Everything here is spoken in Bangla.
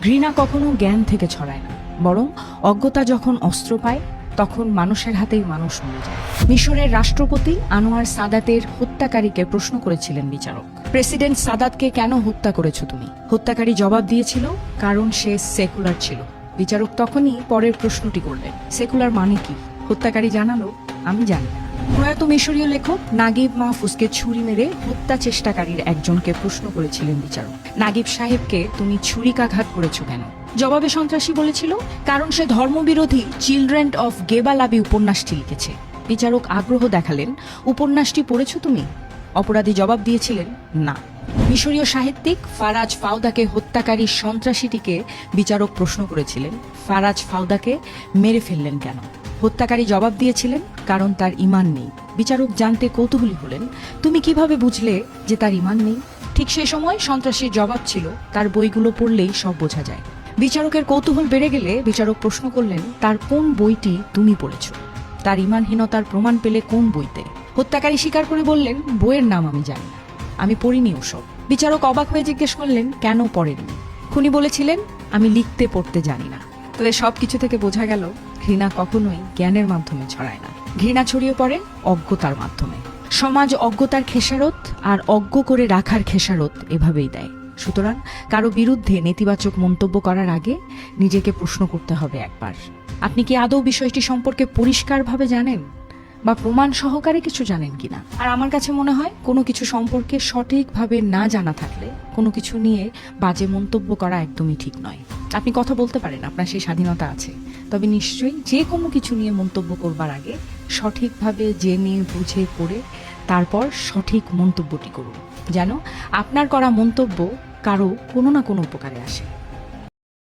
ঘৃণা কখনো জ্ঞান থেকে ছড়ায় না, বরং অজ্ঞতা যখন অস্ত্র পায় তখন মানুষের হাতেই মানুষ মরে যায়। মিশরের রাষ্ট্রপতি আনোয়ার সাদাতের হত্যাকারীকে প্রশ্ন করেছিলেন বিচারক, প্রেসিডেন্ট সাদাতকে কেন হত্যা করেছো তুমি? হত্যাকারী জবাব দিয়েছিল, কারণ সে সেকুলার ছিল। বিচারক তখনই পরের প্রশ্নটি করলেন, সেকুলার মানে কি? হত্যাকারী জানালো, আমি জানি না। প্রয়াত মিশরীয় লেখক নাগিব মাহফুজকে ছুরি মেরে হত্যা চেষ্টাকারীর একজনকে প্রশ্ন করেছিলেন বিচারক, নাগিব সাহেবকে তুমি ছুরিকাঘাত করেছো কেন? জবাবে সন্ত্রাসী বলেছিল, কারণ সে ধর্মবিরোধী চিলড্রেন অফ গেবালাবি উপন্যাসটি লিখেছে। বিচারক আগ্রহ দেখালেন, উপন্যাসটি পড়েছো তুমি? অপরাধী জবাব দিয়েছিলেন, না। মিশরীয় সাহিত্যিক ফারাজ ফাউদাকে হত্যাকারী সন্ত্রাসীটিকে বিচারক প্রশ্ন করেছিলেন, ফারাজ ফাউদাকে মেরে ফেললেন কেন? হত্যাকারী জবাব দিয়েছিলেন, কারণ তার ঈমান নেই। বিচারক জানতে কৌতূহলী হলেন, তুমি কিভাবে বুঝলে যে তার ঈমান নেই? ঠিক সেই সময় সন্ত্রাসীর জবাব ছিল, তার বইগুলো পড়লেই সব বোঝা যায়। বিচারকের কৌতূহল বেড়ে গেলে বিচারক প্রশ্ন করলেন, তার কোন বইটি তুমি পড়েছ? তার ঈমানহীনতার প্রমাণ পেলে কোন বইতে? হত্যাকারী স্বীকার করে বললেন, বইয়ের নাম আমি জানি না, আমি পড়িনি ওসব। বিচারক অবাক হয়ে জিজ্ঞেস করলেন, কেন পড়েননি? খুনি বলেছিলেন, আমি লিখতে পড়তে জানি না। তবে সবকিছু থেকে বোঝা গেল, ঘৃণা কখনোই জ্ঞানের মাধ্যমে ছড়ায় না, ঘৃণা ছড়িয়ে পড়ে অজ্ঞতার মাধ্যমে। সমাজ অজ্ঞতার খেসারত আর অজ্ঞ করে রাখার খেসারত এভাবেই দেয়। সুতরাং কারো বিরুদ্ধে নেতিবাচক মন্তব্য করার আগে নিজেকে প্রশ্ন করতে হবে একবার, আপনি কি আদৌ বিষয়টি সম্পর্কে পরিষ্কারভাবে জানেন বা প্রমাণ সহকারে কিছু জানেন কিনা। আর আমার কাছে মনে হয়, কোনো কিছু সম্পর্কে সঠিকভাবে না জানা থাকলে কোনো কিছু নিয়ে বাজে মন্তব্য করা একদমই ঠিক নয়। আপনি কথা বলতে পারেন, আপনার সেই স্বাধীনতা আছে, তবে নিশ্চয়ই যে কোনো কিছু নিয়ে মন্তব্য করবার আগে সঠিকভাবে জেনে বুঝে পড়ে তারপর সঠিক মন্তব্যটি করুন, যেন আপনার করা মন্তব্য কারো কোনো না কোনো উপকারে আসে।